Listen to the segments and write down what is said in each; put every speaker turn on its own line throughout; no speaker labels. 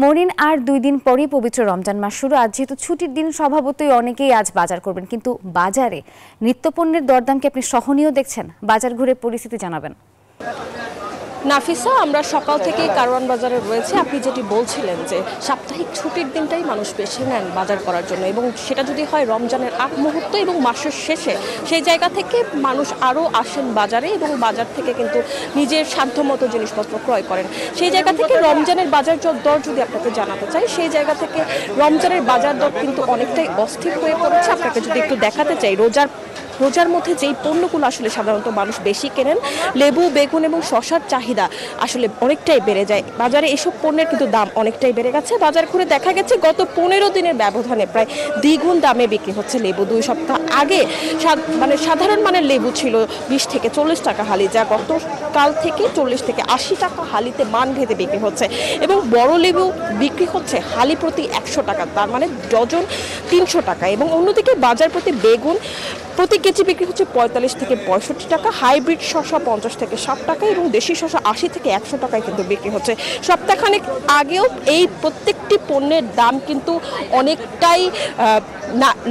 মনিন আর 2 দিন পরেই পবিত্র রমজান মাস শুরু। আজ যেহেতু ছুটির দিন, স্বভাবতই অনেকেই আজ বাজার করবেন, কিন্তু বাজারে নিত্যপণ্যের দরদাম কি আপনি সহনীয় দেখছেন? বাজার ঘুরে পরিস্থিতি জানাবেন।
নাফিসা, আমরা সকাল থেকে কারওয়ান বাজারে রয়েছে। আপনি যেটি বলছিলেন যে সাপ্তাহিক ছুটির দিনটাই মানুষ বেছে নেন বাজার করার জন্য, এবং সেটা যদি হয় রমজানের আগ মুহূর্ত এবং মাসের শেষে, সেই জায়গা থেকে মানুষ আরও আসেন বাজারে এবং বাজার থেকে কিন্তু নিজের সাধ্যমতো জিনিসপত্র ক্রয় করেন। সেই জায়গা থেকে রমজানের বাজার দর যদি আপনাকে জানাতে চাই, সেই জায়গা থেকে রমজানের বাজার দর কিন্তু অনেকটাই অস্থির হয়ে পড়েছে। আপনাকে যদি একটু দেখাতে চাই, রোজার মধ্যে যেই পণ্যগুলো আসলে সাধারণত মানুষ বেশি কেনেন, লেবু, বেগুন এবং শসার চাহিদা আসলে অনেকটাই বেড়ে যায় বাজারে। এসব পণ্যের কিন্তু দাম অনেকটাই বেড়ে গেছে। বাজার ঘুরে দেখা গেছে গত 15 দিনের ব্যবধানে প্রায় দ্বিগুণ দামে বিক্রি হচ্ছে লেবু। 2 সপ্তাহ আগে সাধারণ মানের লেবু ছিল 20 থেকে 40 টাকা হালি, যা গতকাল থেকে 40 থেকে 80 টাকা হালিতে মান ভেদে বিক্রি হচ্ছে, এবং বড় লেবু বিক্রি হচ্ছে হালি প্রতি 100 টাকা, তার মানে ডজন 300 টাকা। এবং অন্যদিকে বাজার প্রতি বেগুন প্রতি কেজি বিক্রি হচ্ছে 45 থেকে 65 টাকা, হাইব্রিড শসা 50 থেকে 60 টাকা এবং দেশি শসা 80 থেকে 100 টাকায় কিন্তু বিক্রি হচ্ছে। সপ্তাহখানেক আগেও এই প্রত্যেকটি পণ্যের দাম কিন্তু অনেকটাই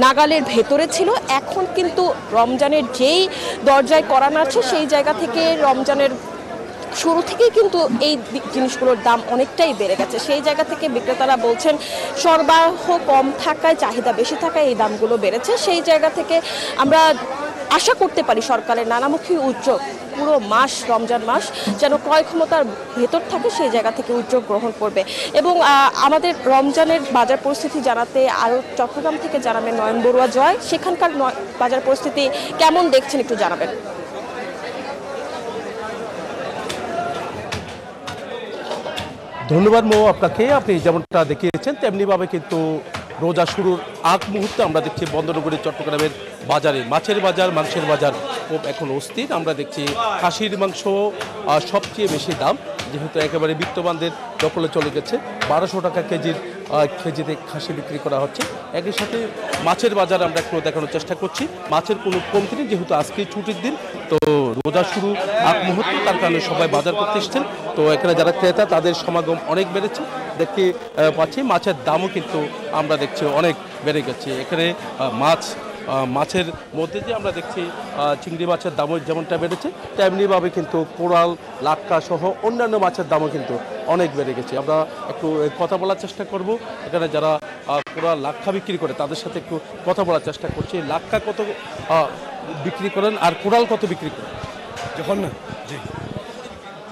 নাগালের ভেতরে ছিল। এখন কিন্তু রমজানের যেই দরজায় করানো আছে, সেই জায়গা থেকে রমজানের শুরু থেকেই কিন্তু এই জিনিসগুলোর দাম অনেকটাই বেড়ে গেছে। সেই জায়গা থেকে বিক্রেতারা বলছেন সরবরাহ কম থাকায়, চাহিদা বেশি থাকায় এই দামগুলো বেড়েছে। সেই জায়গা থেকে আমরা আশা করতে পারি সরকারের নানামুখী উদ্যোগ পুরো মাস, রমজান মাস যেন ক্রয় ক্ষমতার ভেতর থাকে, সেই জায়গা থেকে উদ্যোগ গ্রহণ করবে। এবং আমাদের রমজানের বাজার পরিস্থিতি জানাতে আরও চট্টগ্রাম থেকে জানাবেন নয়ন বড়ুয়া জয়। সেখানকার বাজার পরিস্থিতি কেমন দেখছেন একটু জানাবেন।
ধন্যবাদ মো আপনাকে। আপনি যেমনটা দেখিয়েছেন তেমনিভাবে কিন্তু রোজা শুরুর আগ মুহূর্তে আমরা দেখছি বন্দরনগরী চট্টগ্রামের বাজারে মাছের বাজার, মাংসের বাজার খুব এখন অস্থির। আমরা দেখছি খাসির মাংস সবচেয়ে বেশি দাম, যেহেতু একেবারে বিত্তবানদের দখলে চলে গেছে। 1200 টাকা কেজিতে খাসি বিক্রি করা হচ্ছে। একই সাথে মাছের বাজার আমরা একটু দেখানোর চেষ্টা করছি। মাছের কোনো কমতি নেই, যেহেতু আজকে ছুটির দিন, তো রোজা শুরু আগ মুহূর্তে, তার কারণে সবাই বাজার করতে এসছেন। তো এখানে যারা ক্রেতা, তাদের সমাগম অনেক বেড়েছে দেখতে পাচ্ছি। মাছের দামও কিন্তু আমরা দেখছি অনেক বেড়ে গেছে। এখানে মাছের মধ্যে যে আমরা দেখছি চিংড়ি মাছের দামও যেমনটা বেড়েছে, তেমনিভাবে কিন্তু কোরাল, লাটকা সহ অন্যান্য মাছের দামও কিন্তু অনেক বেড়ে গেছে। আমরা একটু কথা বলার চেষ্টা করব। এখানে যারা কোরাল, লাটকা বিক্রি করে তাদের সাথে একটু কথা বলার চেষ্টা করছি। লাটকা কত বিক্রি করেন আর কোরাল কত বিক্রি করেন?
যখন না জি,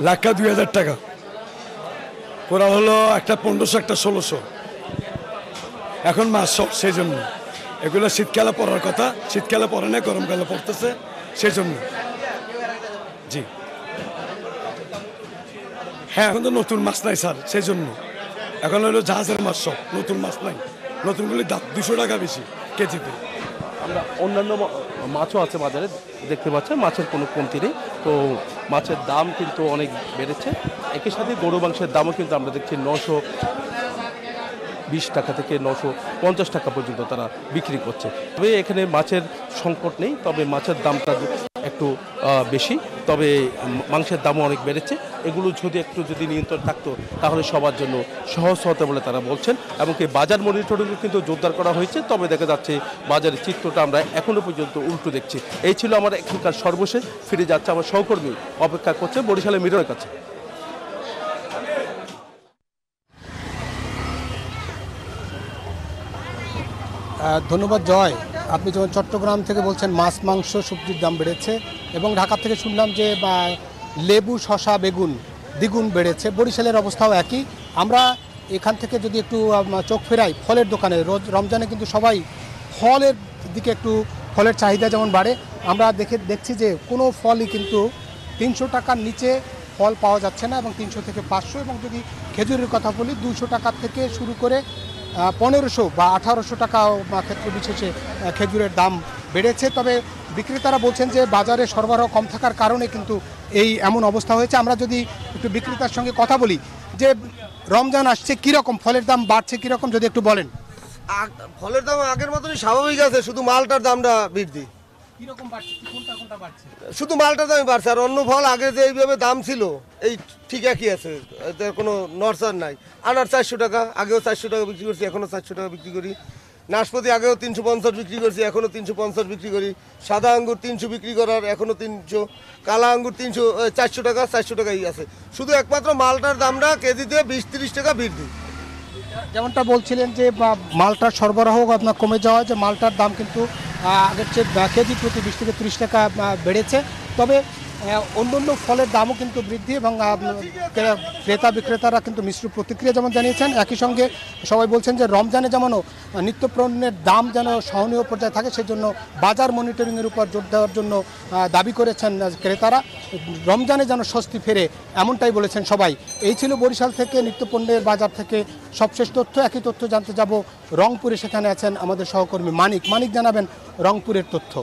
লাটকা 2000 টাকা, কোরাল হলো একটা 1500, একটা 1600। এখন মাছ সব, সেই জন্য এগুলো শীতকালে পড়ার কথা, শীতকালে পড়ে না, গরমকালে পড়তেছে, সেই জন্য। জি হ্যাঁ, এখন তো নতুন মাছ নাই স্যার, সেই জন্য এখন হলো জাহাজের মাছ, সব নতুন মাছ নাই। নতুনগুলির দাম 200 টাকা বেশি কেজিতে।
আমরা অন্যান্য মাছও আছে বাজারে, দেখতে পাচ্ছেন মাছের কোনো কমতি নেই। তো মাছের দাম কিন্তু অনেক বেড়েছে। একই সাথে গরু মাংসের দামও কিন্তু আমরা দেখছি 920 টাকা থেকে 950 টাকা পর্যন্ত তারা বিক্রি করছে। তবে এখানে মাছের সংকট নেই, তবে মাছের দামটা একটু বেশি, তবে মাংসের দামও অনেক বেড়েছে। এগুলো যদি নিয়ন্ত্রণ থাকতো, তাহলে সবার জন্য সহজ হতে বলে তারা বলছেন। এমনকি বাজার মনিটরিংও কিন্তু জোরদার করা হয়েছে। তবে দেখা যাচ্ছে বাজারের চিত্রটা আমরা এখনও পর্যন্ত উল্টো দেখছি। এই ছিল আমার এখানকার সর্বশেষ। ফিরে যাচ্ছে আমার সহকর্মী, অপেক্ষা করছে বরিশালের মিরনের কাছে।
ধন্যবাদ জয়। আপনি যখন চট্টগ্রাম থেকে বলছেন মাছ, মাংস, সবজির দাম বেড়েছে, এবং ঢাকা থেকে শুনলাম যে লেবু, শসা, বেগুন দ্বিগুণ বেড়েছে। বরিশালের অবস্থাও একই। আমরা এখান থেকে যদি একটু চোখ ফেরাই ফলের দোকানে, রমজানে কিন্তু সবাই ফলের দিকে একটু, ফলের চাহিদা যেমন বাড়ে, আমরা দেখছি যে কোনো ফলই কিন্তু 300 টাকার নিচে ফল পাওয়া যাচ্ছে না, এবং 300 থেকে 500। এবং যদি খেজুরের কথা বলি, 200 টাকা থেকে শুরু করে 1500 বা 1800 টাকা ক্ষেত্র বিশেষে খেজুরের দাম বেড়েছে। তবে বিক্রেতারা বলছেন যে বাজারে সরবরাহ কম থাকার কারণে কিন্তু এই এমন অবস্থা হয়েছে। আমরা যদি একটু বিক্রেতার সঙ্গে কথা বলি যে রমজান আসছে, কীরকম ফলের দাম বাড়ছে, কীরকম যদি একটু বলেন।
ফলের দাম আগের মতনই স্বাভাবিক আছে, শুধু মালটার দামটা বৃদ্ধি।
কিরকম বাড়ছে, কোনটা কোনটা বাড়ছে?
শুধু মালটার দামই বাড়ছে, আর অন্য ফল আগে যে এইভাবে দাম ছিল এই ঠিক একই আছে, এতে কোনো নড়চড় নাই। আনার 400 টাকা, আগেও 400 টাকা বিক্রি করছি, এখনও 400 টাকা বিক্রি করি। নাশপাতি আগেও 350 বিক্রি করছি, এখনও 350 বিক্রি করি। সাদা আঙ্গুর 300 বিক্রি করার, এখনও 300। কালা আঙ্গুর 400 টাকা, 400 টাকাই আছে। শুধু একমাত্র মালটার দামটা কেজিতে 20-30 টাকা বৃদ্ধি।
যেমনটা বলছিলেন যে মালটার সরবরাহ আপনার কমে যাওয়া, যে মালটার দাম কিন্তু আগের চেয়ে কেজি প্রতি 20 থেকে 30 টাকা বেড়েছে। তবে অন্যান্য ফলের দামও কিন্তু বৃদ্ধি, এবং ক্রেতা বিক্রেতারা কিন্তু মিশ্র প্রতিক্রিয়া যেমন জানিয়েছেন। একই সঙ্গে সবাই বলছেন যে রমজানে যেমন নিত্যপণ্যের দাম যেন সহনীয় পর্যায়ে থাকে, সেজন্য বাজার মনিটরিংয়ের উপর জোর দেওয়ার জন্য দাবি করেছেন ক্রেতারা। রমজানে যেন স্বস্তি ফেরে, এমনটাই বলেছেন সবাই। এই ছিল বরিশাল থেকে নিত্যপণ্যের বাজার থেকে সবশেষ তথ্য। একই তথ্য জানতে যাব রংপুরে, সেখানে আছেন আমাদের সহকর্মী মানিক জানাবেন রংপুরের তথ্য।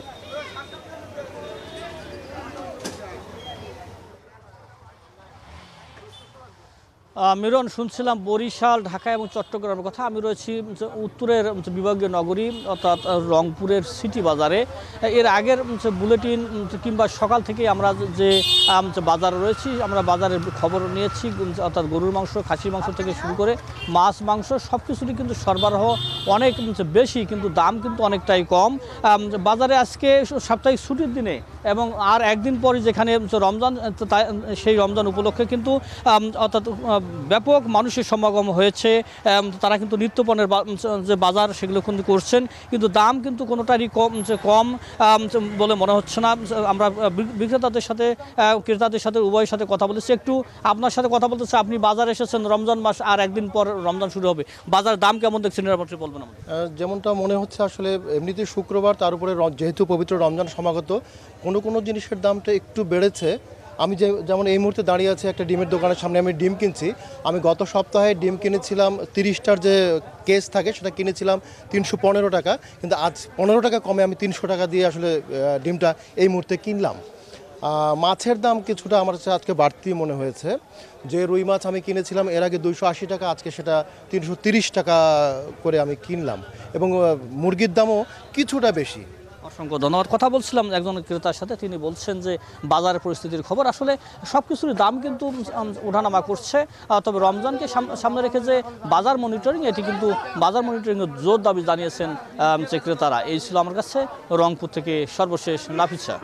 মিরন, শুনছিলাম বরিশাল, ঢাকা এবং চট্টগ্রামের কথা। আমি রয়েছি উত্তরের বিভাগীয় নগরী অর্থাৎ রংপুরের সিটি বাজারে। এর আগের বুলেটিন কিংবা সকাল থেকে আমরা যে বাজারে রয়েছি, আমরা বাজারের খবর নিয়েছি, অর্থাৎ গরুর মাংস, খাসির মাংস থেকে শুরু করে মাছ, মাংস সব কিছুরই কিন্তু সরবরাহ অনেক বেশি, কিন্তু দাম কিন্তু অনেকটাই কম। বাজারে আজকে সাপ্তাহিক ছুটির দিনে এবং আর একদিন পরে যেখানে রমজান, সেই রমজান উপলক্ষে কিন্তু অর্থাৎ ব্যাপক মানুষের সমাগম হয়েছে। তারা কিন্তু নিত্যপণ্যের যে বাজার সেগুলো কিন্তু করছেন, কিন্তু দাম কিন্তু কোনোটারই কম বলে মনে হচ্ছে না। আমরা বিক্রেতাদের সাথে, ক্রেতাদের সাথে, উভয়ের সাথে কথা বলেছি। একটু আপনার সাথে কথা বলতে চাই। আপনি বাজারে এসেছেন, রমজান মাস আর একদিন পর রমজান শুরু হবে, বাজার দাম কেমন দেখছেন নিরাপত্তা বলবেন আমাদের?
যেমনটা মনে হচ্ছে আসলে এমনিতে শুক্রবার, তার উপরে যেহেতু পবিত্র রমজান সমাগত, কোনো জিনিসের দামটা একটু বেড়েছে। আমি যেমন এই মুহূর্তে দাঁড়িয়ে আছি একটা ডিমের দোকানের সামনে, আমি ডিম কিনছি। আমি গত সপ্তাহে ডিম কিনেছিলাম 30টার যে কেস থাকে সেটা কিনেছিলাম 315 টাকা, কিন্তু আজ 15 টাকা কমে আমি 300 টাকা দিয়ে আসলে ডিমটা এই মুহূর্তে কিনলাম। মাছের দাম কিছুটা আমার কাছে আজকে বাড়তি মনে হয়েছে। যে রুই মাছ আমি কিনেছিলাম এর আগে 280 টাকা, আজকে সেটা 330 টাকা করে আমি কিনলাম, এবং মুরগির দামও কিছুটা বেশি।
অসংখ্য ধন্যবাদ। কথা বলছিলাম একজন ক্রেতার সাথে, তিনি বলছেন যে বাজারের পরিস্থিতির খবর, আসলে সব কিছুর দাম কিন্তু ওঠানামা করছে। তবে রমজানকে সামনে রেখে যে বাজার মনিটরিং, এটি কিন্তু বাজার মনিটরিংয়ের জোর দাবি জানিয়েছেন যে ক্রেতারা। এই ছিল আমার কাছে রংপুর থেকে সর্বশেষ নাফিসা।